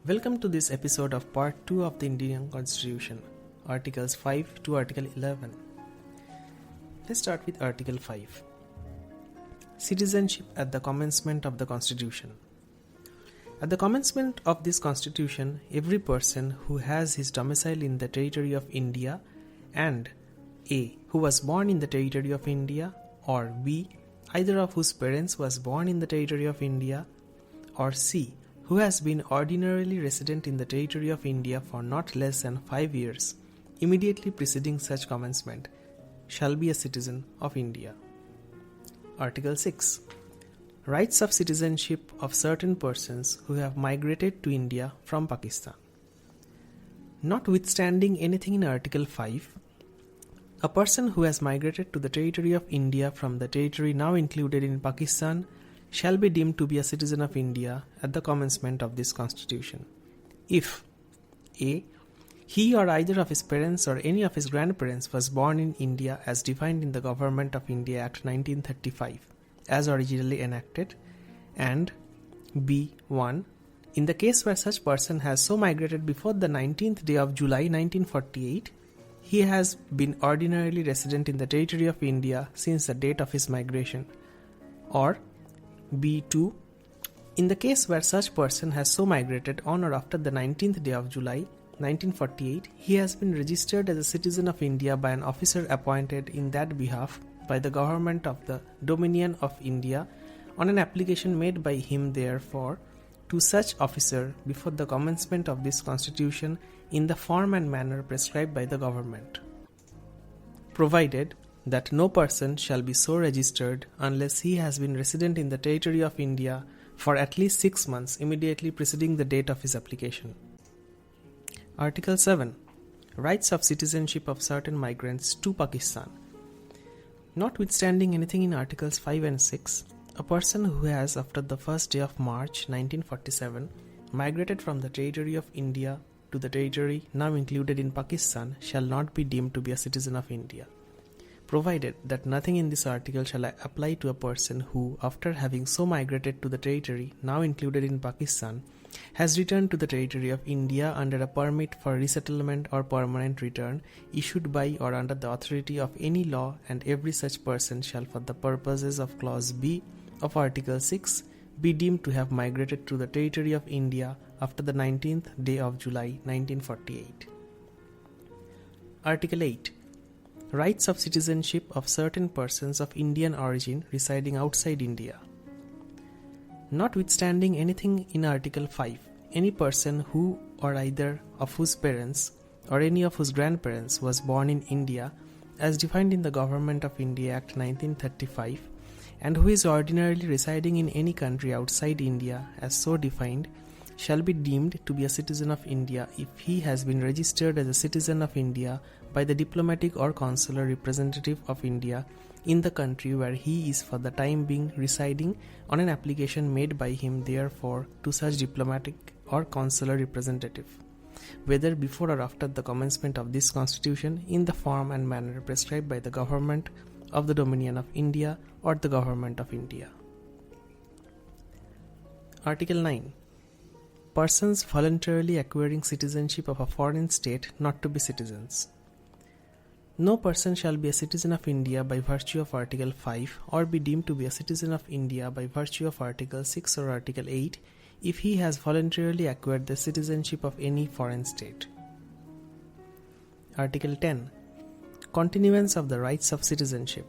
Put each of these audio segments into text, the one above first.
Welcome to this episode of Part 2 of the Indian Constitution, Articles 5 to Article 11. Let's start with Article 5. Citizenship at the commencement of the Constitution. At the commencement of this Constitution, every person who has his domicile in the territory of India and A. who was born in the territory of India, or B. either of whose parents was born in the territory of India, or C. who has been ordinarily resident in the territory of India for not less than 5 years, immediately preceding such commencement, shall be a citizen of India. Article 6. Rights of citizenship of certain persons who have migrated to India from Pakistan. Notwithstanding anything in Article 5, a person who has migrated to the territory of India from the territory now included in Pakistan shall be deemed to be a citizen of India at the commencement of this Constitution, if A. he or either of his parents or any of his grandparents was born in India as defined in the Government of India Act 1935, as originally enacted, and B. 1. In the case where such person has so migrated before the 19th day of July 1948, he has been ordinarily resident in the territory of India since the date of his migration, or B2. In the case where such person has so migrated on or after the 19th day of July 1948, he has been registered as a citizen of India by an officer appointed in that behalf by the Government of the Dominion of India on an application made by him therefore to such officer before the commencement of this Constitution in the form and manner prescribed by the Government, provided that no person shall be so registered unless he has been resident in the territory of India for at least 6 months immediately preceding the date of his application. Article 7. Rights of citizenship of certain migrants to Pakistan. Notwithstanding anything in Articles 5 and 6, a person who has, after the first day of March 1947, migrated from the territory of India to the territory now included in Pakistan shall not be deemed to be a citizen of India, provided that nothing in this article shall apply to a person who, after having so migrated to the territory now included in Pakistan, has returned to the territory of India under a permit for resettlement or permanent return issued by or under the authority of any law, and every such person shall, for the purposes of Clause B of Article 6, be deemed to have migrated to the territory of India after the 19th day of July 1948. Article 8. Rights of citizenship of certain persons of Indian origin residing outside India. Notwithstanding anything in Article 5, any person who or either of whose parents or any of whose grandparents was born in India as defined in the Government of India Act 1935 and who is ordinarily residing in any country outside India as so defined shall be deemed to be a citizen of India if he has been registered as a citizen of India by the diplomatic or consular representative of India in the country where he is for the time being residing on an application made by him therefore to such diplomatic or consular representative, whether before or after the commencement of this Constitution in the form and manner prescribed by the Government of the Dominion of India or the Government of India. Article 9. Persons voluntarily acquiring citizenship of a foreign state not to be citizens. No person shall be a citizen of India by virtue of Article 5 or be deemed to be a citizen of India by virtue of Article 6 or Article 8 if he has voluntarily acquired the citizenship of any foreign state. Article 10. Continuance of the rights of citizenship.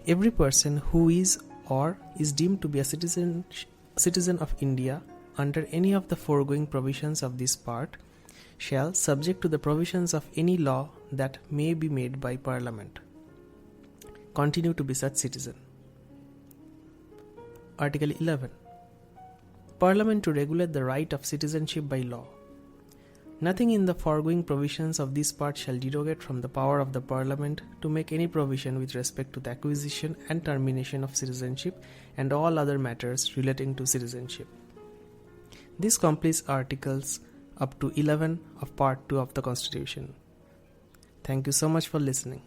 Every person who is or is deemed to be a citizen of India under any of the foregoing provisions of this part shall, subject to the provisions of any law that may be made by Parliament, continue to be such citizen. Article 11. Parliament to regulate the right of citizenship by law. Nothing in the foregoing provisions of this part shall derogate from the power of the Parliament to make any provision with respect to the acquisition and termination of citizenship and all other matters relating to citizenship. This completes Articles up to 11 of Part 2 of the Constitution. Thank you so much for listening.